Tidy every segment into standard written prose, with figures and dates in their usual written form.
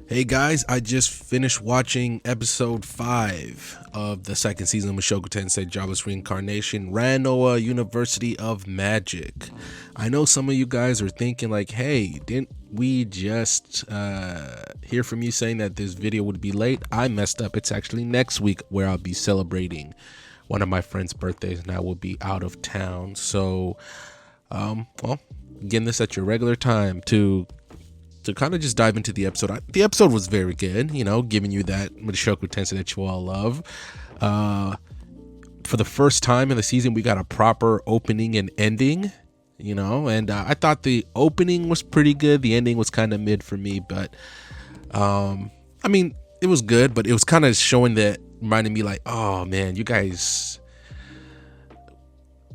Hey guys, I just finished watching episode 5 of the second season of Mushoku Tensei Jobless Reincarnation, Ranoa University of Magic. I know some of you guys are thinking like, hey, didn't we just hear from you saying that this video would be late? I messed up. It's actually next week where I'll be celebrating one of my friend's birthdays and I will be out of town. So, well, getting this at your regular time to kind of just dive into the episode. The episode was very good, giving you that Mushoku Tensei that you all love. For the first time in the season, we got a proper opening and ending, and I thought the opening was pretty good. The ending was kind of mid for me, but it was good, but it was kind of showing that, reminding me like, oh man, you guys,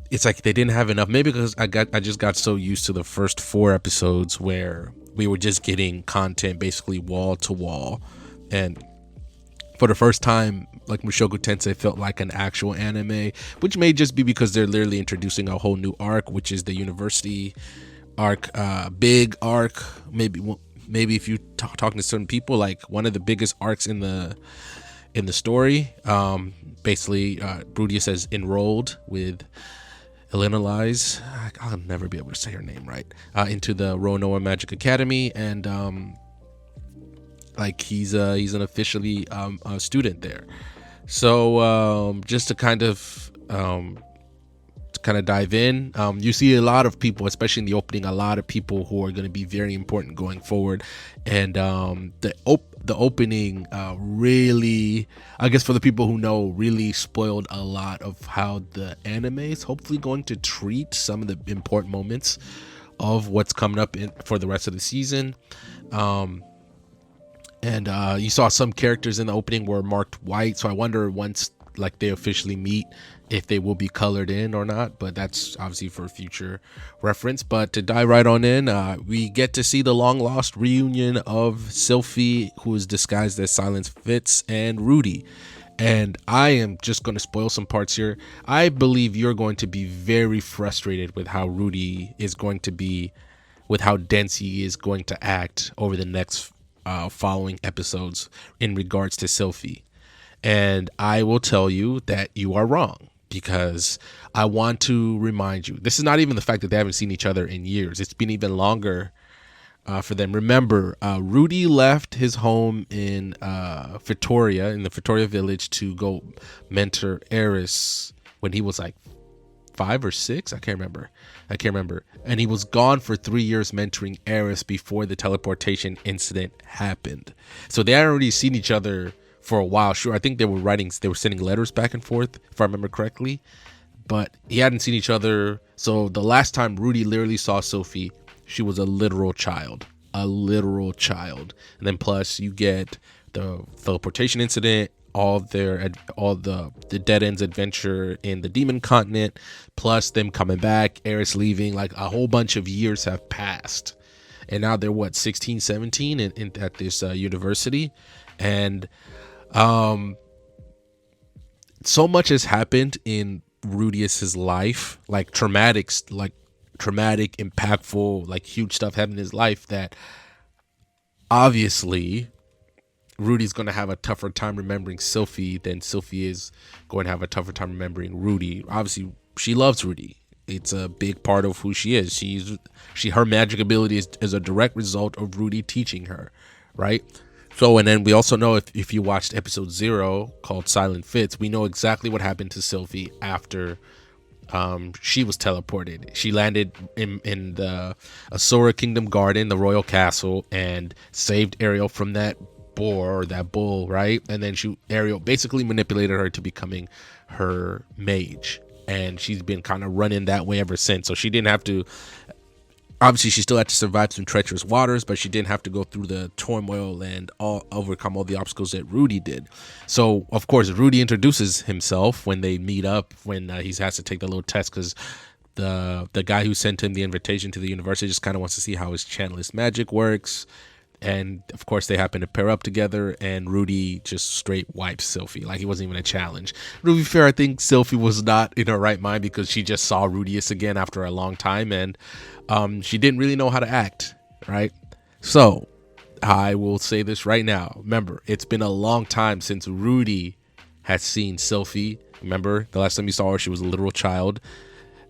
it's like they didn't have enough. Maybe because I just got so used to the first 4 episodes where we were just getting content basically wall to wall, and for the first time, like, Mushoku Tensei felt like an actual anime, which may just be because they're literally introducing a whole new arc, which is the university arc, big arc. Maybe if you talking to certain people, like one of the biggest arcs in the story. Basically, Rudeus has enrolled with Elena Lies, I'll never be able to say her name right, into the Ranoa Magic Academy, and he's an officially a student there. So just to kind of dive in, you see a lot of people, especially in the opening, a lot of people who are going to be very important going forward, and the opening really, I guess for the people who know, really spoiled a lot of how the anime is hopefully going to treat some of the important moments of what's coming up for the rest of the season. And you saw some characters in the opening were marked white, so I wonder once like they officially meet if they will be colored in or not, but that's obviously for future reference. But to dive right on in, we get to see the long lost reunion of Sylphie, who is disguised as Silent Fitz, and Rudy. And I am just going to spoil some parts here. I believe you're going to be very frustrated with how Rudy is going to be, with how dense he is going to act over the next following episodes in regards to Sylphie. And I will tell you that you are wrong, because I want to remind you, this is not even the fact that they haven't seen each other in years. It's been even longer for them. Remember, Rudy left his home in Victoria, in the Victoria village, to go mentor Eris when he was like 5 or 6. I can't remember. And he was gone for 3 years mentoring Eris before the teleportation incident happened. So they had already seen each other for a while. Sure, I think they were sending letters back and forth, if I remember correctly, but he hadn't seen each other. So the last time Rudy literally saw Sylphie, she was a literal child. And then plus you get the teleportation incident, all the Dead Ends adventure in the Demon Continent, plus them coming back, Eris leaving. Like, a whole bunch of years have passed, and now they're 16, 17 at this university. And so much has happened in Rudeus's life, like traumatic, impactful, like huge stuff happened in his life, that obviously Rudy's going to have a tougher time remembering Sylphie than Sylphie is going to have a tougher time remembering Rudy. Obviously, she loves Rudy. It's a big part of who she is. Her magic ability is a direct result of Rudy teaching her, right? So, and then we also know, if you watched episode 0 called Silent Fitz, we know exactly what happened to Sylphie after she was teleported. She landed in the Asura Kingdom Garden, the royal castle, and saved Ariel from that bull, right? And then Ariel basically manipulated her to becoming her mage, and she's been kind of running that way ever since. So she didn't have to, obviously she still had to survive some treacherous waters, but she didn't have to go through the turmoil and overcome all the obstacles that Rudy did. So of course Rudy introduces himself when they meet up, when he has to take the little test, because the guy who sent him the invitation to the university just kind of wants to see how his channelist magic works. And of course they happen to pair up together, and Rudy just straight wipes Sylphie. Like, he wasn't even a challenge. To be fair, I think Sylphie was not in her right mind, because she just saw Rudeus again after a long time, and she didn't really know how to act, right? So I will say this right now. Remember, it's been a long time since Rudy has seen Sylphie. Remember, the last time you saw her, she was a literal child.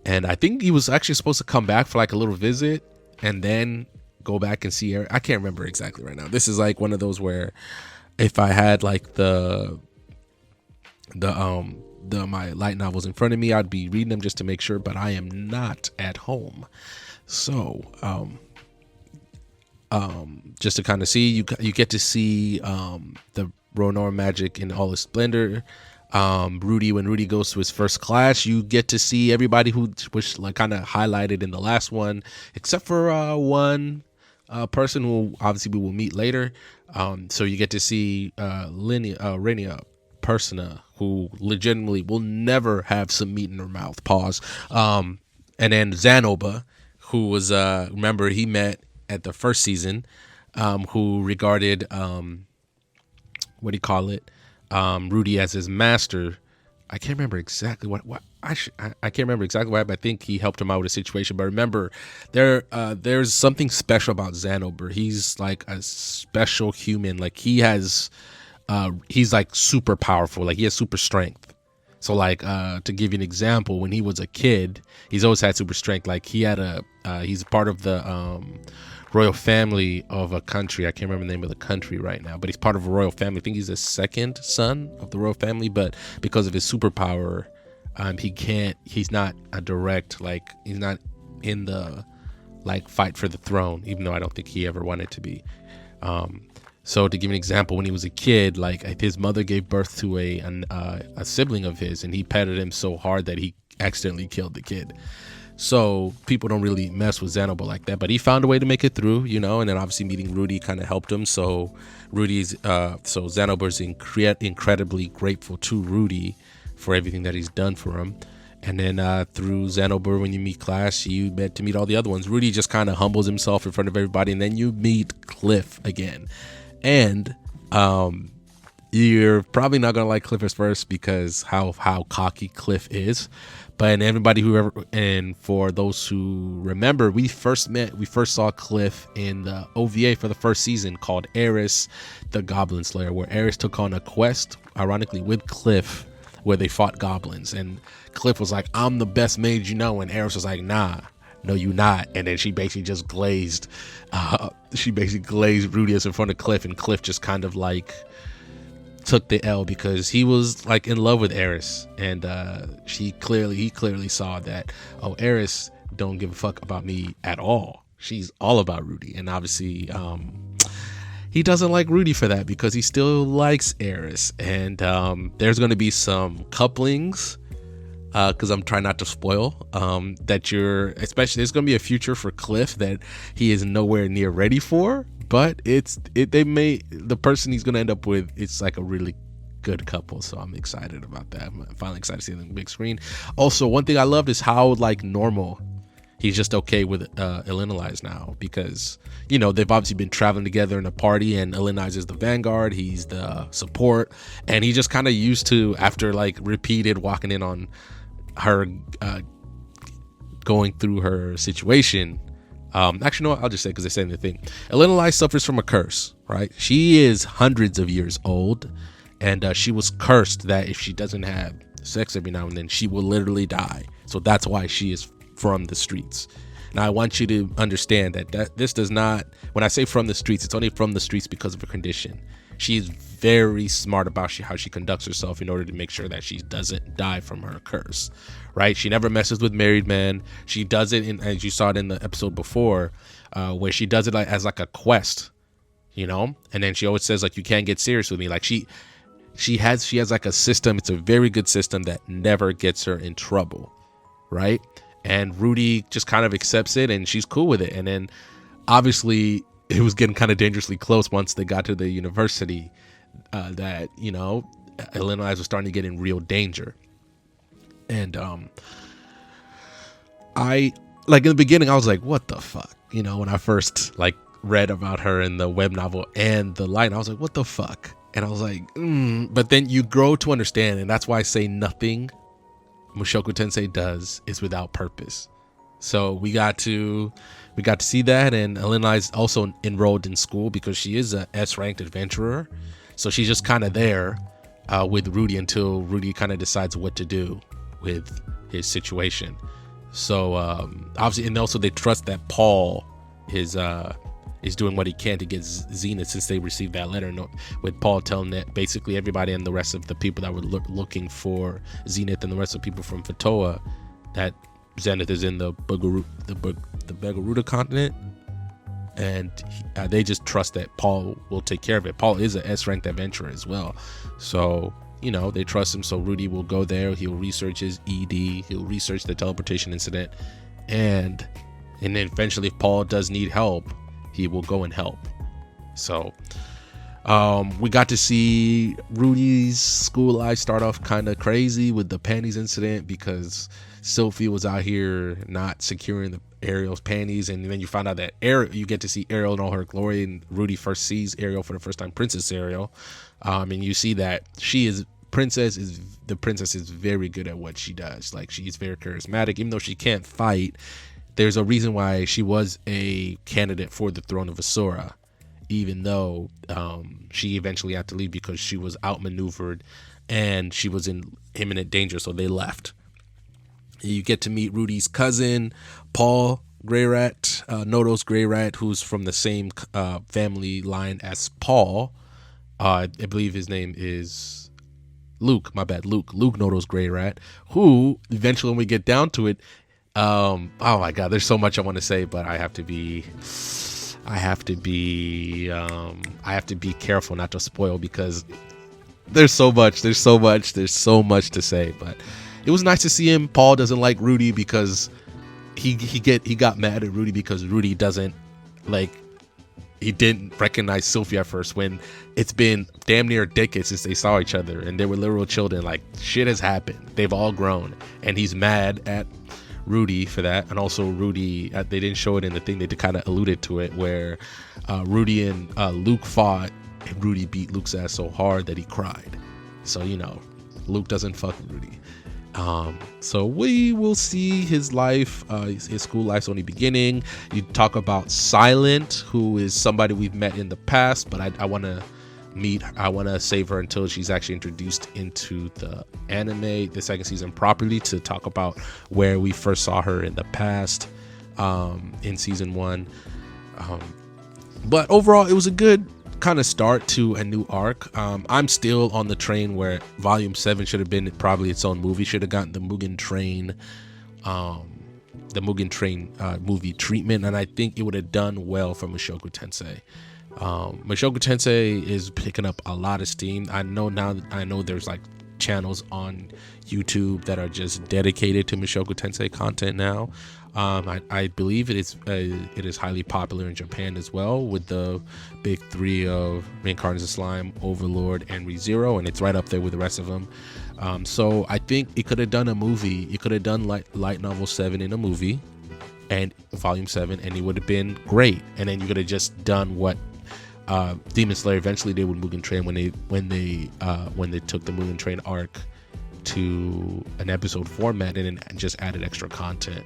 And I think he was actually supposed to come back for like a little visit and then go back and see her. I can't remember exactly right now. This is like one of those where if I had like the my light novels in front of me, I'd be reading them just to make sure, but I am not at home. So, just to kind of see, you get to see the Ranoa magic in all its splendor. Rudy, when Rudy goes to his first class, you get to see everybody who was like kind of highlighted in the last one, except for one person who obviously we will meet later. So you get to see Rania Persona, who legitimately will never have some meat in her mouth. Pause. And then Zanoba, who was remember he met at the first season, who regarded what do you call it? Rudy as his master. I can't remember exactly what I can't remember exactly why, but I think he helped him out with a situation. But remember, there's something special about Zanober. He's like a special human. Like he's like super powerful. Like he has super strength. So like to give you an example, when he was a kid, he's always had super strength. Like he's part of the royal family of a country. I can't remember the name of the country right now, but he's part of a royal family. I think he's the second son of the royal family, but because of his superpower, he's not a direct, like he's not in the like fight for the throne, even though I don't think he ever wanted to be. So to give you an example, when he was a kid, like his mother gave birth to a sibling of his, and he petted him so hard that he accidentally killed the kid. So people don't really mess with Zanoba like that, but he found a way to make it through, and then obviously meeting Rudy kind of helped him. So Zanoba's incredibly grateful to Rudy for everything that he's done for him. And then through Zanoba, when you meet class, you get to meet all the other ones. Rudy just kind of humbles himself in front of everybody, and then you meet Cliff again. And you're probably not gonna like Cliff at first because how cocky Cliff is. But and for those who remember, we first saw Cliff in the OVA for the first season called Eris, the Goblin Slayer, where Eris took on a quest, ironically with Cliff, where they fought goblins. And Cliff was like, "I'm the best mage you know," and Eris was like, "Nah, no, you not." And then she basically just glazed. She basically glazed Rudeus in front of Cliff, and Cliff just kind of like took the L because he was like in love with Eris, and he clearly saw that, oh, Eris don't give a fuck about me at all. She's all about Rudy, and obviously he doesn't like Rudy for that because he still likes Eris. And there's going to be some couplings because I'm trying not to spoil especially there's going to be a future for Cliff that he is nowhere near ready for. But the person he's gonna end up with, it's like a really good couple, so I'm excited about that. I'm finally excited to see them on the big screen. Also, one thing I loved is how like normal he's just okay with Elenalize now, because they've obviously been traveling together in a party, and Elenalize is the vanguard, he's the support, and he just kind of used to, after like repeated walking in on her going through her situation. Actually, no, I'll just say, because they say in the thing, Elenalize suffers from a curse, right? She is hundreds of years old, and she was cursed that if she doesn't have sex every now and then, she will literally die. So that's why she is from the streets. Now, I want you to understand that this does not, when I say from the streets, it's only from the streets because of her condition. She is very smart about how she conducts herself in order to make sure that she doesn't die from her curse, right? She never messes with married men. She does it, as you saw it in the episode before, where she does it as like a quest, and then she always says like, you can't get serious with me. Like she has like a system. It's a very good system that never gets her in trouble, right? And Rudy just kind of accepts it, and she's cool with it. And then obviously it was getting kind of dangerously close once they got to the university, that Elenalize was starting to get in real danger. And I, like, in the beginning I was like, what the fuck, when I first like read about her in the web novel and the light, I was like, what the fuck? And I was like, but then you grow to understand, and that's why I say nothing Mushoku Tensei does is without purpose. So we got to see that, and Elena is also enrolled in school because she is a S-ranked adventurer. So she's just kind of there with Rudy until Rudy kind of decides what to do with his situation. So obviously, and also they trust that Paul is doing what he can to get Zenith, since they received that letter with Paul telling that basically everybody and the rest of the people that were looking for Zenith and the rest of the people from Fatoa, that Zenith is in the Begaruda continent, and they just trust that Paul will take care of it. Paul is an S-ranked adventurer as well, so they trust him. So Rudy will go there, he'll research his ED, he'll research the teleportation incident, and then eventually if Paul does need help, he will go and help. So we got to see Rudy's school life start off kind of crazy with the panties incident, because Sophie was out here not securing the Ariel's panties, and then you find out that you get to see Ariel in all her glory, and Rudy first sees Ariel for the first time, Princess Ariel, and you see that the princess is very good at what she does. Like, she's very charismatic, even though she can't fight. There's a reason why she was a candidate for the throne of Asura, even though she eventually had to leave because she was outmaneuvered and she was in imminent danger, so they left. You get to meet Rudy's cousin, Paul Greyrat, Nodo's Greyrat, who's from the same family line as Paul. I believe his name is Luke. My bad, Luke. Luke Nodo's Greyrat, who eventually, when we get down to it, oh my God, there's so much I want to say, but I have to be careful not to spoil, because there's so much to say. But it was nice to see him. Paul doesn't like Rudy because he got mad at Rudy because Rudy he didn't recognize Sophie at first, when it's been damn near a decade since they saw each other and they were literal children. Like, shit has happened. They've all grown, and he's mad at Rudy for that. And also Rudy, they didn't show it in the thing, they kind of alluded to it, where Rudy and Luke fought, and Rudy beat Luke's ass so hard that he cried. So Luke doesn't fuck with Rudy. So we will see his life, his school life's only beginning. You talk about Silent, who is somebody we've met in the past, but I want to save her until she's actually introduced into the anime, the second season, properly, to talk about where we first saw her in the past, in season 1. But overall, it was a good kind of start to a new arc. I'm still on the train where volume 7 should have been probably its own movie, should have gotten the Mugen Train movie treatment, and I think it would have done well for Mushoku Tensei. Mushoku Tensei is picking up a lot of steam. I know there's like channels on YouTube that are just dedicated to Mushoku Tensei content now. I believe it is highly popular in Japan as well, with the big 3 of Reincarnated Slime, Overlord, and ReZero, and it's right up there with the rest of them. So I think it could have done a movie. It could have done light novel 7 in a movie, and volume 7, and it would have been great. And then you could have just done what Demon Slayer eventually did with Mugen Train, when they took the Mugen Train arc to an episode format and then just added extra content.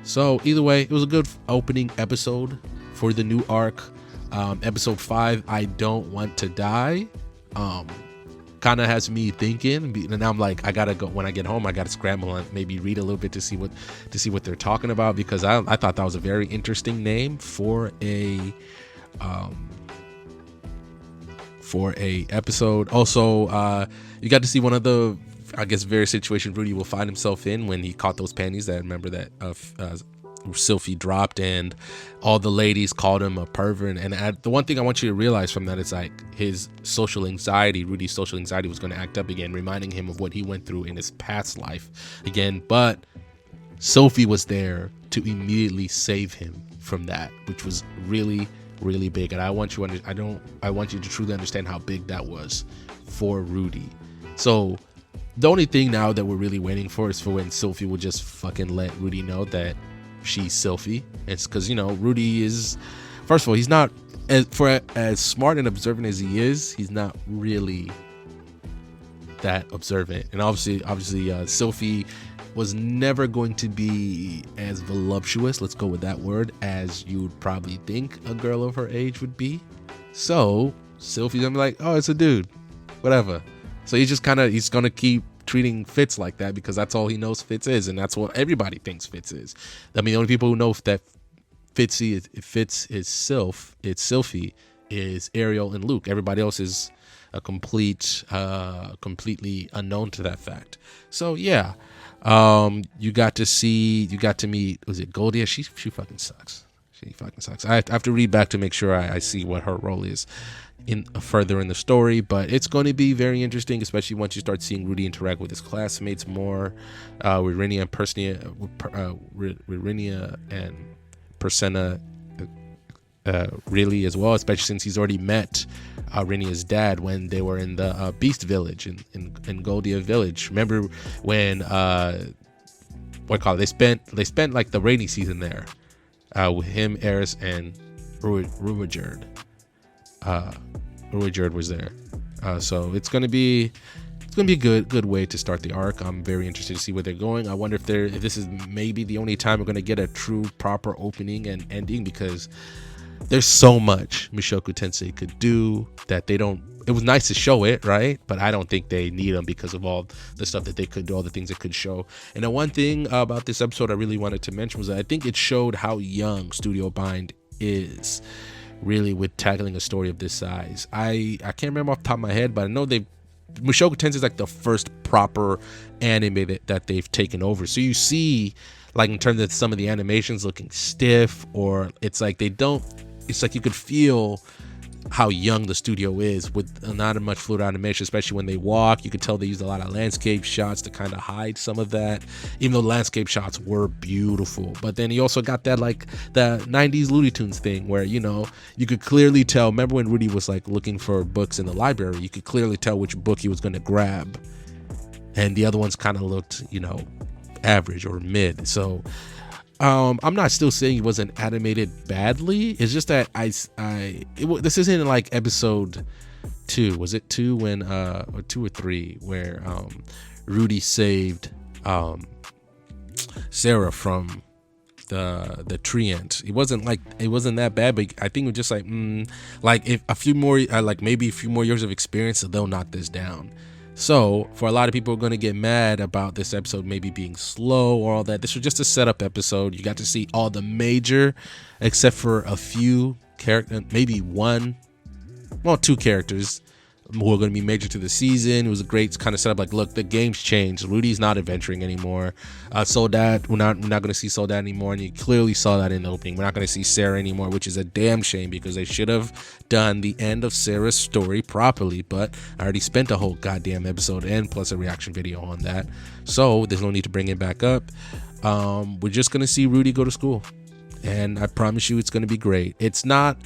So either way, it was a good opening episode for the new arc. Episode 5, I Don't Want to Die, kind of has me thinking, and now I'm like, I gotta go. When I get home, I gotta scramble and maybe read a little bit to see what they're talking about, because I thought that was a very interesting name for a episode. Also, you got to see one of the, I guess, various situations Rudy will find himself in when he caught those panties that, remember, that Sylphie dropped, and all the ladies called him a pervert. And the one thing I want you to realize from that is, like, his social anxiety, Rudy's social anxiety, was going to act up again, reminding him of what he went through in his past life again. But Sophie was there to immediately save him from that, which was really, really big. And I want you to truly understand how big that was for Rudy. So the only thing now that we're really waiting for is for when Sophie will just fucking let Rudy know that she's Sophie. It's because, Rudy is, first of all, he's not, as smart and observant as he is, he's not really that observant. And obviously Sophie was never going to be as voluptuous, let's go with that word, as you would probably think a girl of her age would be. So Sylphie's gonna be like, oh, it's a dude, whatever. So he's gonna keep treating Fitz like that because that's all he knows Fitz is, and that's what everybody thinks Fitz is. I mean, the only people who know that Fitz is Sylphie is Ariel and Luke. Everybody else is a completely unknown to that fact. So yeah, you got to meet, was it Goldia? She fucking sucks. She fucking sucks. I have to read back to make sure I see what her role is in further in the story, but it's going to be very interesting, especially once you start seeing Rudy interact with his classmates more, with Renia and Persena really as well, especially since he's already met Renia's dad when they were in the Beast Village in Goldia Village. Remember when they spent like the rainy season there with him, Eris, and Ruigerd. Ruigerd was there, so it's gonna be a good way to start the arc. I'm very interested to see where they're going. I wonder if this is maybe the only time we're gonna get a true proper opening and ending, because there's so much Mushoku Tensei could do that they don't. It was nice to show it, right? But I don't think they need them because of all the stuff that they could do, all the things they could show. And the one thing about this episode I really wanted to mention was that I think it showed how young Studio Bind is, really, with tackling a story of this size. I can't remember off the top of my head, but I know Mushoku Tensei is like the first proper anime that they've taken over. So you see, like, in terms of some of the animations looking stiff, or it's like it's like you could feel how young the studio is with not much fluid animation, especially when they walk. You could tell they used a lot of landscape shots to kind of hide some of that, even though landscape shots were beautiful. But then he also got that, like, the 90s Looney Tunes thing where, you could clearly tell. Remember when Rudy was like looking for books in the library, you could clearly tell which book he was going to grab, and the other ones kind of looked, average or mid. So I'm not still saying it wasn't animated badly. It's just that this isn't like episode 2. Was it 2 when or 2 or 3 where Rudy saved Sarah from the tree ant? It wasn't that bad, but I think it was just like if a few more maybe a few more years of experience, they'll knock this down. So for a lot of people who are going to get mad about this episode maybe being slow or all that, this was just a setup episode. You got to see all the major, except for a few characters, maybe two characters who are going to be major to the season. It was a great kind of setup. Like, look, the game's changed. Rudy's not adventuring anymore. Soledad, we're not going to see Soledad anymore, and you clearly saw that in the opening. We're not going to see Sarah anymore, which is a damn shame because they should have done the end of Sarah's story properly. But I already spent a whole goddamn episode and plus a reaction video on that, so there's no need to bring it back up. We're just going to see Rudy go to school, and I promise you, it's going to be great. It's not.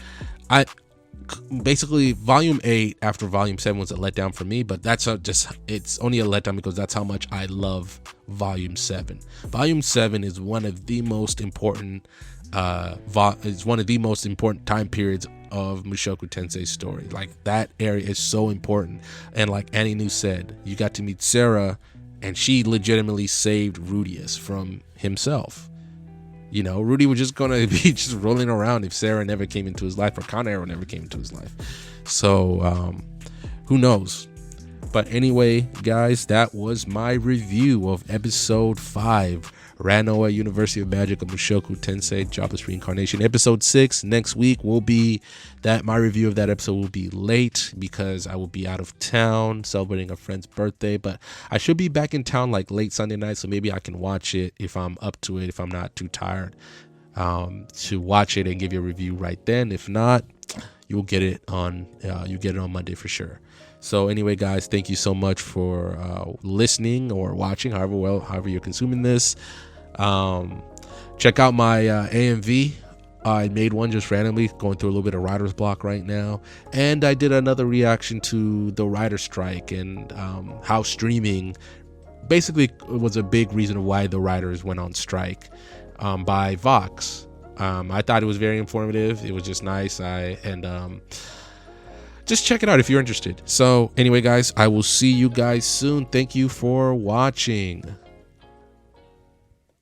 Basically, volume 8 after volume 7 was a letdown for me, but it's only a letdown because that's how much I love volume 7. Volume 7 is one of the most important time periods of Mushoku Tensei's story. Like, that area is so important, and like Annie Nu said, you got to meet Sarah, and she legitimately saved Rudeus from himself. Rudy was just gonna be just rolling around if Sarah never came into his life or Kanero never came into his life. So who knows? But anyway, guys, that was my review of episode 5, Ranoa University of Magic of Mushoku Tensei Jobless Reincarnation. Episode 6 next week will be that. My review of that episode will be late because I will be out of town celebrating a friend's birthday, but I should be back in town like late Sunday night, so maybe I can watch it if I'm up to it, if I'm not too tired to watch it and give you a review right then. If not, you'll get it on Monday for sure. So anyway, guys, thank you so much for listening or watching, however you're consuming this. Check out my AMV. I made one just randomly, going through a little bit of writer's block right now. And I did another reaction to the writer strike and how streaming basically was a big reason why the writers went on strike by Vox. I thought it was very informative. It was just nice. Just check it out if you're interested. So anyway, guys, I will see you guys soon. Thank you for watching.